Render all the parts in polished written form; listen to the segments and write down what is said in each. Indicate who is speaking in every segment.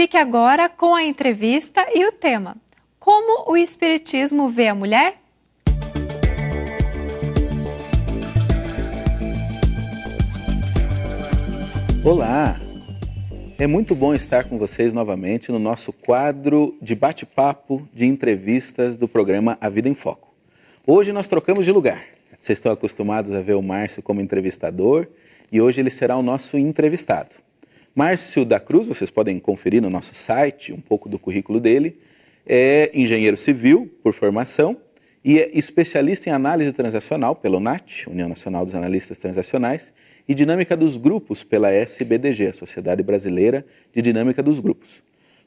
Speaker 1: Fique agora com a entrevista e o tema: Como o Espiritismo vê a mulher?
Speaker 2: Olá! É muito bom estar com vocês novamente no nosso quadro de bate-papo de entrevistas do programa A Vida em Foco. Hoje nós trocamos de lugar. Vocês estão acostumados a ver o Márcio como entrevistador e hoje ele será o nosso entrevistado. Márcio da Cruz, vocês podem conferir no nosso site um pouco do currículo dele, é engenheiro civil por formação e é especialista em análise transacional pela UNAT, União Nacional dos Analistas Transacionais, e dinâmica dos grupos pela SBDG, a Sociedade Brasileira de Dinâmica dos Grupos.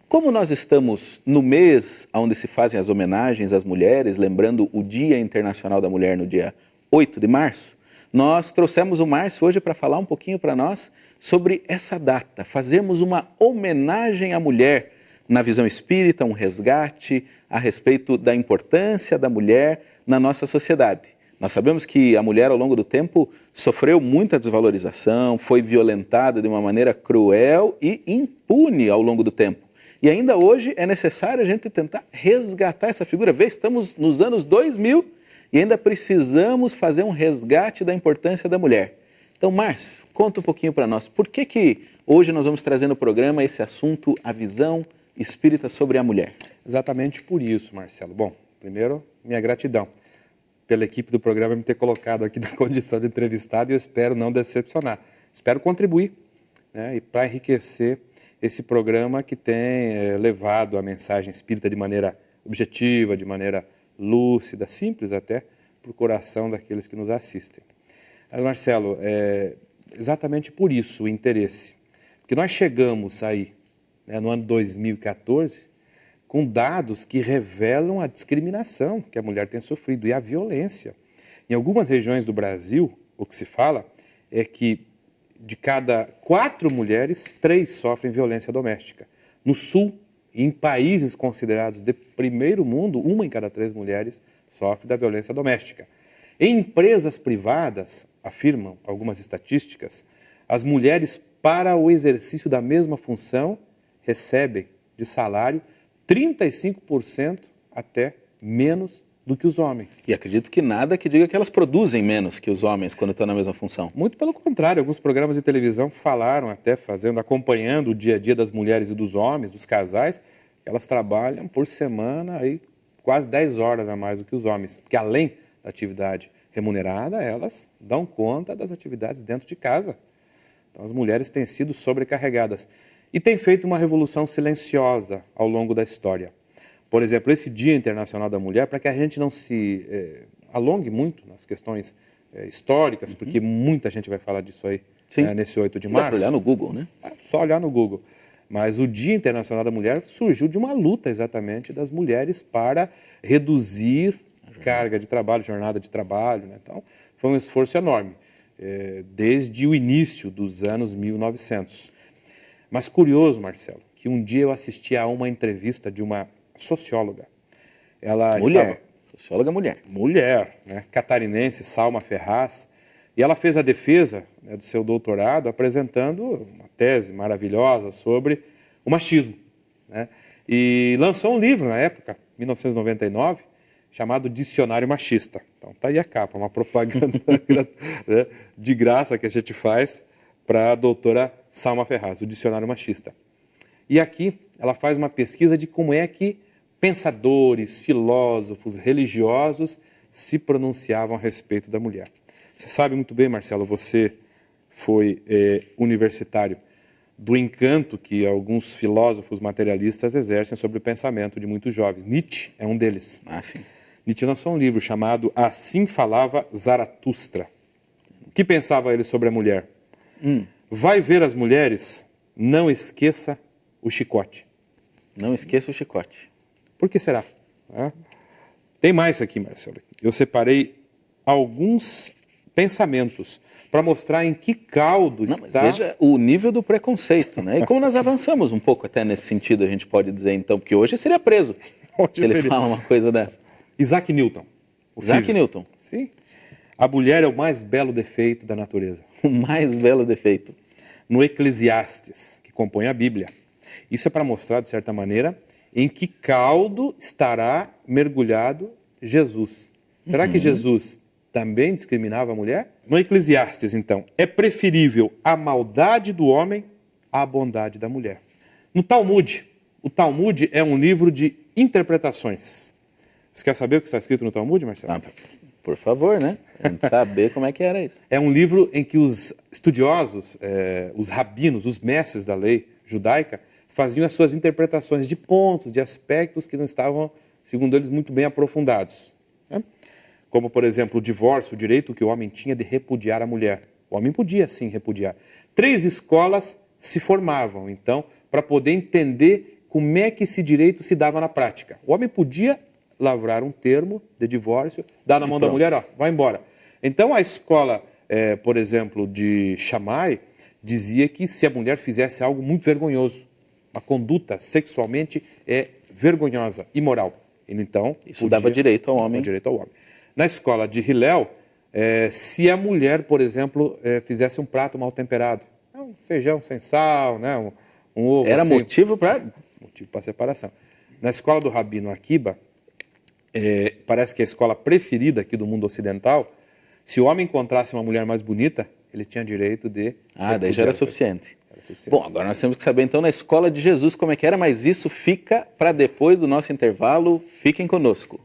Speaker 2: Como nós estamos no mês onde se fazem as homenagens às mulheres, lembrando o Dia Internacional da Mulher no dia 8 de março, nós trouxemos o Márcio hoje para falar um pouquinho para nós sobre essa data, fazermos uma homenagem à mulher na visão espírita, um resgate a respeito da importância da mulher na nossa sociedade. Nós sabemos que a mulher, ao longo do tempo, sofreu muita desvalorização, foi violentada de uma maneira cruel e impune ao longo do tempo. E ainda hoje é necessário a gente tentar resgatar essa figura. Vê, estamos nos anos 2000 e ainda precisamos fazer um resgate da importância da mulher. Então, Márcio, conta um pouquinho para nós. Por que hoje nós vamos trazer no programa esse assunto, a visão espírita sobre a mulher?
Speaker 3: Exatamente por isso, Marcelo. Bom, primeiro, minha gratidão pela equipe do programa me ter colocado aqui na condição de entrevistado e eu espero não decepcionar. Espero contribuir, né, e para enriquecer esse programa que tem levado a mensagem espírita de maneira objetiva, de maneira lúcida, simples até, para o coração daqueles que nos assistem. Mas, Marcelo, exatamente por isso o interesse. Porque nós chegamos aí, né, no ano 2014, com dados que revelam a discriminação que a mulher tem sofrido e a violência. Em algumas regiões do Brasil, o que se fala é que de cada 4 mulheres, 3 sofrem violência doméstica. No Sul, em países considerados de primeiro mundo, 1 em cada 3 mulheres sofre da violência doméstica. Em empresas privadas, afirmam algumas estatísticas, as mulheres, para o exercício da mesma função, recebem de salário 35% até menos do que os homens.
Speaker 2: E acredito que nada que diga que elas produzem menos que os homens quando estão na mesma função.
Speaker 3: Muito pelo contrário, alguns programas de televisão falaram até, acompanhando o dia a dia das mulheres e dos homens, dos casais, elas trabalham por semana aí quase 10 horas a mais do que os homens, porque além da atividade remunerada, elas dão conta das atividades dentro de casa. Então as mulheres têm sido sobrecarregadas. E tem feito uma revolução silenciosa ao longo da história. Por exemplo, esse Dia Internacional da Mulher, para que a gente não se alongue muito nas questões históricas, porque muita gente vai falar disso aí nesse 8 de março.
Speaker 2: Dá para olhar no Google, né?
Speaker 3: É só olhar no Google. Mas o Dia Internacional da Mulher surgiu de uma luta exatamente das mulheres para reduzir carga de trabalho, jornada de trabalho, né? Então, foi um esforço enorme, desde o início dos anos 1900. Mas curioso, Marcelo, que um dia eu assisti a uma entrevista de uma socióloga. Ela
Speaker 2: mulher, socióloga mulher.
Speaker 3: Mulher, né, catarinense, Salma Ferraz, e ela fez a defesa, né, do seu doutorado apresentando uma tese maravilhosa sobre o machismo, né, e lançou um livro na época, 1999, chamado Dicionário Machista. Então tá aí a capa, uma propaganda né, de graça que a gente faz para a doutora Salma Ferraz, o Dicionário Machista. E aqui ela faz uma pesquisa de como é que pensadores, filósofos, religiosos se pronunciavam a respeito da mulher. Você sabe muito bem, Marcelo, você foi universitário, do encanto que alguns filósofos materialistas exercem sobre o pensamento de muitos jovens. Nietzsche é um deles.
Speaker 2: Sim.
Speaker 3: Nietzsche lançou um livro chamado Assim Falava Zaratustra. O que pensava ele sobre a mulher? Vai ver as mulheres, não esqueça o chicote.
Speaker 2: Não esqueça o chicote.
Speaker 3: Por que será? Tem mais aqui, Marcelo. Eu separei alguns pensamentos para mostrar em que caldo está...
Speaker 2: Mas veja o nível do preconceito, né? E como nós avançamos um pouco até nesse sentido, a gente pode dizer então, porque hoje seria preso se ele fala uma coisa dessa.
Speaker 3: Isaac Newton.
Speaker 2: Isaac Newton.
Speaker 3: Sim. A mulher é o mais belo defeito da natureza.
Speaker 2: O mais belo defeito.
Speaker 3: No Eclesiastes, que compõe a Bíblia. Isso é para mostrar, de certa maneira, em que caldo estará mergulhado Jesus. Será que Jesus também discriminava a mulher? No Eclesiastes, então, é preferível a maldade do homem à bondade da mulher. No Talmud, o Talmud é um livro de interpretações. Você quer saber o que está escrito no Talmud, Marcelo?
Speaker 2: Ah, por favor, né? Vamos saber como é que era isso.
Speaker 3: É um livro em que os estudiosos, os rabinos, os mestres da lei judaica, faziam as suas interpretações de pontos, de aspectos que não estavam, segundo eles, muito bem aprofundados. Né? Como, por exemplo, o divórcio, o direito que o homem tinha de repudiar a mulher. O homem podia, sim, repudiar. 3 escolas se formavam, então, para poder entender como é que esse direito se dava na prática. O homem podia lavrar um termo de divórcio, dar na mão da mulher, ó, vai embora. Então, a escola, por exemplo, de Shammai, dizia que se a mulher fizesse algo muito vergonhoso, uma conduta sexualmente vergonhosa, imoral, então
Speaker 2: isso dava direito ao homem.
Speaker 3: Na escola de Hillel, se a mulher, por exemplo, fizesse um prato mal temperado, um feijão sem sal, né, um ovo
Speaker 2: era
Speaker 3: assim,
Speaker 2: motivo para
Speaker 3: separação. Na escola do Rabino Akiba, parece que é a escola preferida aqui do mundo ocidental, se o homem encontrasse uma mulher mais bonita, ele tinha direito de...
Speaker 2: daí já era suficiente. Bom, agora nós temos que saber então na escola de Jesus como é que era, mas isso fica para depois do nosso intervalo. Fiquem conosco.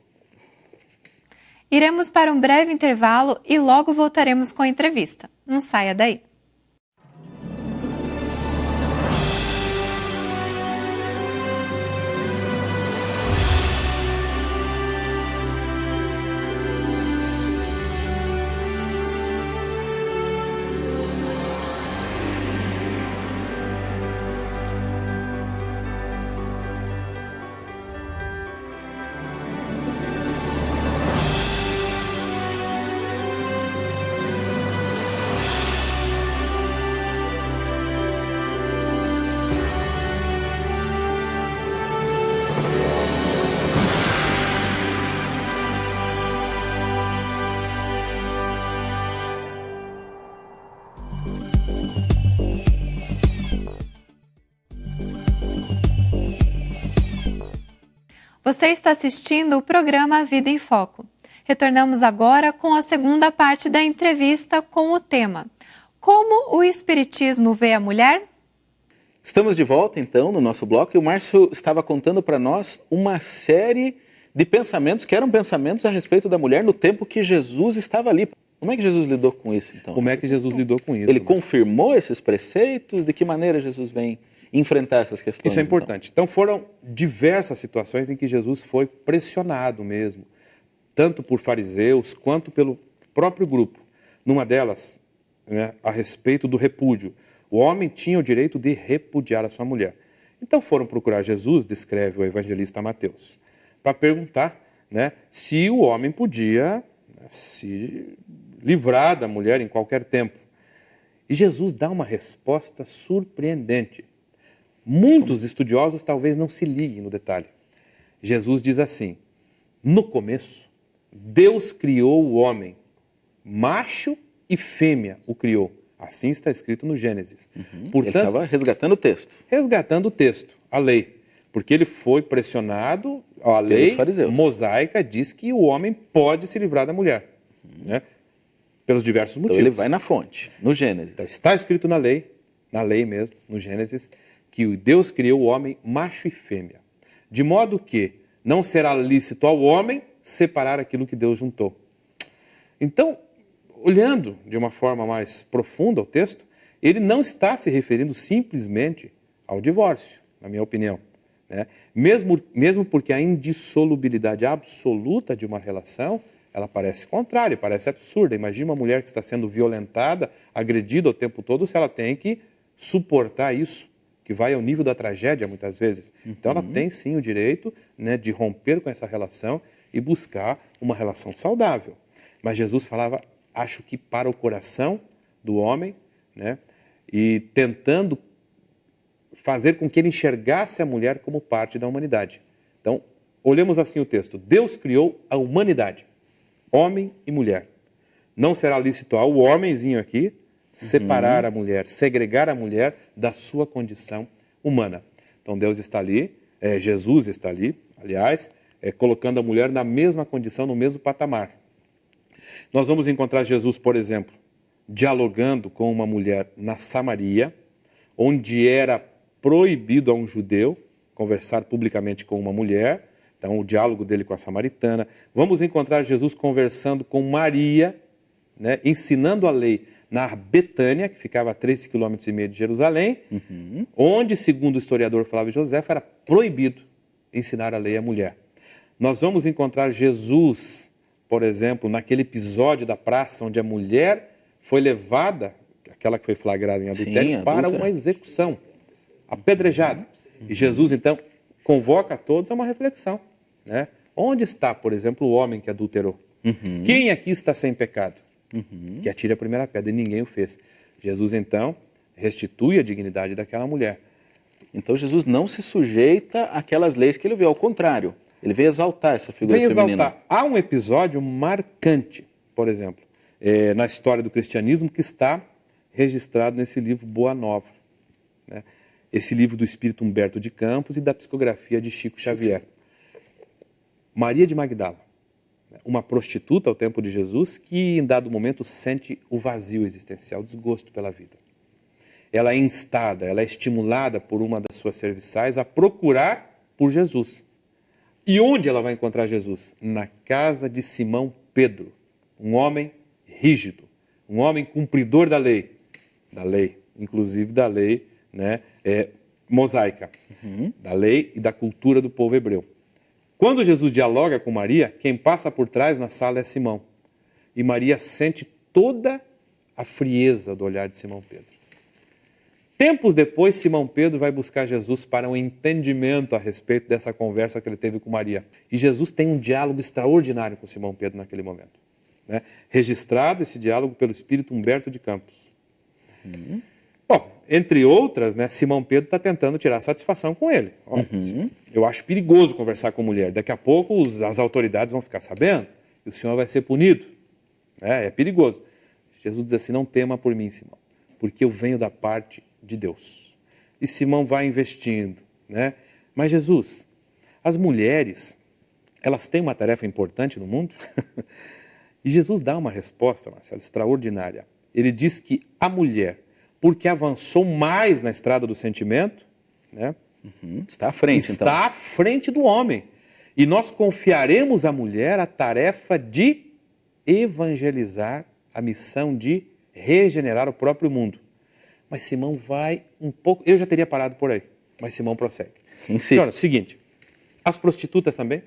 Speaker 1: Iremos para um breve intervalo e logo voltaremos com a entrevista. Não saia daí. Você está assistindo o programa Vida em Foco. Retornamos agora com a segunda parte da entrevista com o tema: Como o Espiritismo vê a mulher?
Speaker 2: Estamos de volta então no nosso bloco e o Márcio estava contando para nós uma série de pensamentos que eram pensamentos a respeito da mulher no tempo que Jesus estava ali. Como é que Jesus lidou com isso então?
Speaker 3: Como é que Jesus lidou com isso?
Speaker 2: Ele confirmou esses preceitos? De que maneira Jesus vem enfrentar essas questões?
Speaker 3: Isso é importante. Então foram diversas situações em que Jesus foi pressionado mesmo, tanto por fariseus quanto pelo próprio grupo. Numa delas, né, a respeito do repúdio. O homem tinha o direito de repudiar a sua mulher. Então foram procurar Jesus, descreve o evangelista Mateus, para perguntar, né, se o homem podia se livrar da mulher em qualquer tempo. E Jesus dá uma resposta surpreendente. Muitos estudiosos talvez não se liguem no detalhe. Jesus diz assim: no começo, Deus criou o homem, macho e fêmea o criou. Assim está escrito no Gênesis.
Speaker 2: Portanto, ele estava resgatando o texto.
Speaker 3: Resgatando o texto, a lei. Porque ele foi pressionado, a lei mosaica diz que o homem pode se livrar da mulher. Né? Pelos diversos motivos.
Speaker 2: Então ele vai na fonte, no Gênesis.
Speaker 3: Então, está escrito na lei mesmo, no Gênesis, que Deus criou o homem macho e fêmea, de modo que não será lícito ao homem separar aquilo que Deus juntou. Então, olhando de uma forma mais profunda o texto, ele não está se referindo simplesmente ao divórcio, na minha opinião. Né? Mesmo porque a indissolubilidade absoluta de uma relação, ela parece contrária, parece absurda. Imagina uma mulher que está sendo violentada, agredida o tempo todo, se ela tem que suportar isso, que vai ao nível da tragédia muitas vezes. Então ela tem sim o direito, né, de romper com essa relação e buscar uma relação saudável. Mas Jesus falava, acho que para o coração do homem, né, e tentando fazer com que ele enxergasse a mulher como parte da humanidade. Então, olhemos assim o texto. Deus criou a humanidade, homem e mulher. Não será lícito ao homenzinho aqui separar a mulher, segregar a mulher da sua condição humana. Então Deus está ali, Jesus está ali, aliás, colocando a mulher na mesma condição, no mesmo patamar. Nós vamos encontrar Jesus, por exemplo, dialogando com uma mulher na Samaria, onde era proibido a um judeu conversar publicamente com uma mulher. Então, o diálogo dele com a samaritana. Vamos encontrar Jesus conversando com Maria, né, ensinando a lei na Betânia, que ficava a 3,5 km de Jerusalém, onde, segundo o historiador Flávio José, era proibido ensinar a lei à mulher. Nós vamos encontrar Jesus, por exemplo, naquele episódio da praça onde a mulher foi levada, aquela que foi flagrada em adultério,
Speaker 2: Sim,
Speaker 3: para uma execução, apedrejada. E Jesus, então, convoca a todos a uma reflexão, né? Onde está, por exemplo, o homem que adulterou? Quem aqui está sem pecado? Que atire a primeira pedra, e ninguém o fez. Jesus, então, restitui a dignidade daquela mulher.
Speaker 2: Então Jesus não se sujeita àquelas leis que ele veio, ao contrário, ele veio exaltar essa figura feminina.
Speaker 3: Exaltar. Há um episódio marcante, por exemplo, na história do cristianismo, que está registrado nesse livro Boa Nova, né? Esse livro do espírito Humberto de Campos e da psicografia de Chico Xavier. Maria de Magdala, uma prostituta ao tempo de Jesus, que em dado momento sente o vazio existencial, o desgosto pela vida. Ela é instada, ela é estimulada por uma das suas serviçais a procurar por Jesus. E onde ela vai encontrar Jesus? Na casa de Simão Pedro, um homem rígido, um homem cumpridor da lei, inclusive da lei, né, mosaica, da lei e da cultura do povo hebreu. Quando Jesus dialoga com Maria, quem passa por trás na sala é Simão. E Maria sente toda a frieza do olhar de Simão Pedro. Tempos depois, Simão Pedro vai buscar Jesus para um entendimento a respeito dessa conversa que ele teve com Maria. E Jesus tem um diálogo extraordinário com Simão Pedro naquele momento, né? Registrado esse diálogo pelo espírito Humberto de Campos. Bom, entre outras, né, Simão Pedro está tentando tirar satisfação com ele. Olha, eu acho perigoso conversar com mulher. Daqui a pouco as autoridades vão ficar sabendo e o senhor vai ser punido. É perigoso. Jesus diz assim: não tema por mim, Simão, porque eu venho da parte de Deus. E Simão vai investindo, né? Mas Jesus, as mulheres, elas têm uma tarefa importante no mundo? E Jesus dá uma resposta, Marcelo, extraordinária. Ele diz que a mulher, porque avançou mais na estrada do sentimento, né?
Speaker 2: Está à frente, então.
Speaker 3: Está à frente do homem. E nós confiaremos à mulher a tarefa de evangelizar, a missão de regenerar o próprio mundo. Mas Simão vai um pouco... Eu já teria parado por aí, mas Simão prossegue.
Speaker 2: Insiste.
Speaker 3: Então, seguinte, as prostitutas também,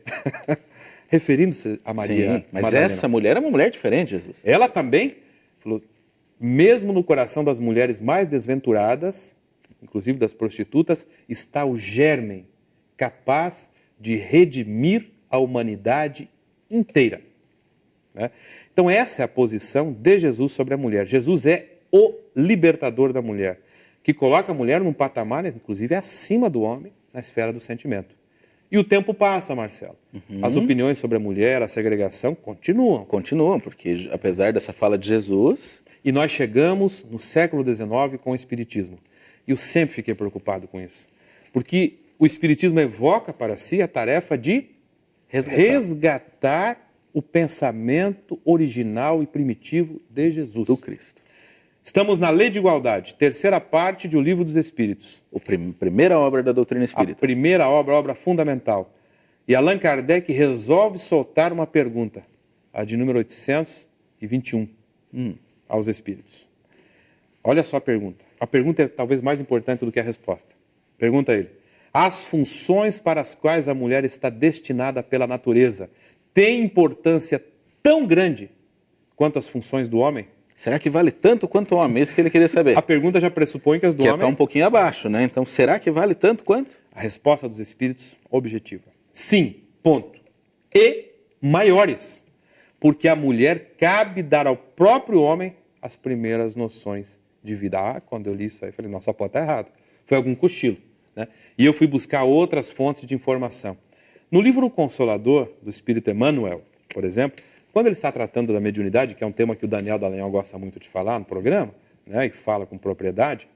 Speaker 3: referindo-se a Maria.
Speaker 2: Sim, mas
Speaker 3: Madalena,
Speaker 2: essa mulher é uma mulher diferente, Jesus.
Speaker 3: ela também falou, mesmo no coração das mulheres mais desventuradas, inclusive das prostitutas, está o germen capaz de redimir a humanidade inteira, né? Então essa é a posição de Jesus sobre a mulher. Jesus é o libertador da mulher, que coloca a mulher num patamar, inclusive, acima do homem, na esfera do sentimento. E o tempo passa, Marcelo. As opiniões sobre a mulher, a segregação, continuam.
Speaker 2: Continuam, porque apesar dessa fala de Jesus...
Speaker 3: E nós chegamos no século XIX com o Espiritismo. E eu sempre fiquei preocupado com isso. Porque o Espiritismo evoca para si a tarefa de resgatar o pensamento original e primitivo de Jesus.
Speaker 2: Do Cristo.
Speaker 3: Estamos na Lei de Igualdade, terceira parte do Livro dos Espíritos.
Speaker 2: Primeira obra da doutrina espírita.
Speaker 3: A primeira obra fundamental. E Allan Kardec resolve soltar uma pergunta, a de número 821, aos Espíritos. Olha só a pergunta. A pergunta é talvez mais importante do que a resposta. Pergunta ele: as funções para as quais a mulher está destinada pela natureza têm importância tão grande quanto as funções do homem?
Speaker 2: Será que vale tanto quanto o homem? Isso que ele queria saber.
Speaker 3: A pergunta já pressupõe que as do
Speaker 2: que
Speaker 3: homem...
Speaker 2: está um pouquinho abaixo, né? Então, será que vale tanto quanto?
Speaker 3: A resposta dos Espíritos objetiva. Sim, ponto. E maiores. Porque a mulher cabe dar ao próprio homem as primeiras noções de vida. Quando eu li isso aí, eu falei, não, só pode estar errado. Foi algum cochilo, né? E eu fui buscar outras fontes de informação. No livro O Consolador, do Espírito Emmanuel, por exemplo, quando ele está tratando da mediunidade, que é um tema que o Daniel Dallagnol gosta muito de falar no programa, né, e fala com propriedade,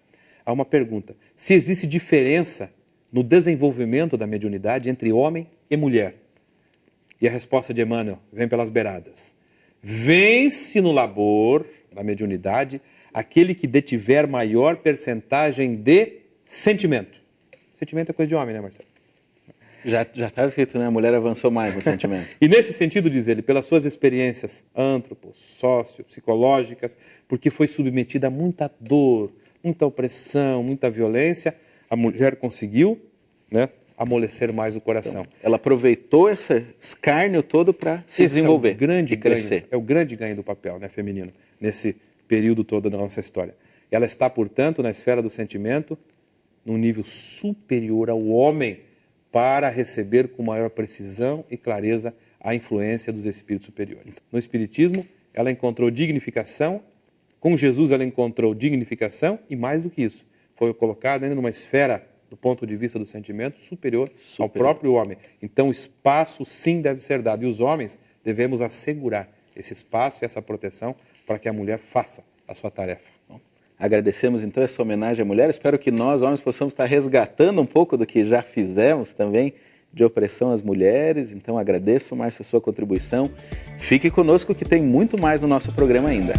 Speaker 3: há uma pergunta: se existe diferença no desenvolvimento da mediunidade entre homem e mulher. E a resposta de Emmanuel vem pelas beiradas. Vence no labor da mediunidade aquele que detiver maior percentagem de sentimento. Sentimento é coisa de homem, né, Marcelo?
Speaker 2: Já estava escrito, né? A mulher avançou mais no sentimento.
Speaker 3: E nesse sentido, diz ele, pelas suas experiências psicológicas, porque foi submetida a muita dor, muita opressão, muita violência, a mulher conseguiu, né, amolecer mais o coração.
Speaker 2: Então, ela aproveitou esse escárnio todo para se desenvolver,
Speaker 3: grande
Speaker 2: e crescer.
Speaker 3: é o grande ganho do papel, né, feminino, nesse período todo da nossa história. Ela está, portanto, na esfera do sentimento, num nível superior ao homem, para receber com maior precisão e clareza a influência dos espíritos superiores. No Espiritismo, ela encontrou dignificação, com Jesus ela encontrou dignificação e mais do que isso, foi colocada ainda numa esfera, do ponto de vista do sentimento, superior ao próprio homem. Então o espaço sim deve ser dado e os homens devemos assegurar esse espaço e essa proteção para que a mulher faça a sua tarefa.
Speaker 2: Agradecemos então essa homenagem à mulher. Espero que nós, homens, possamos estar resgatando um pouco do que já fizemos também de opressão às mulheres. Então agradeço, Márcia, a sua contribuição. Fique conosco que tem muito mais no nosso programa ainda.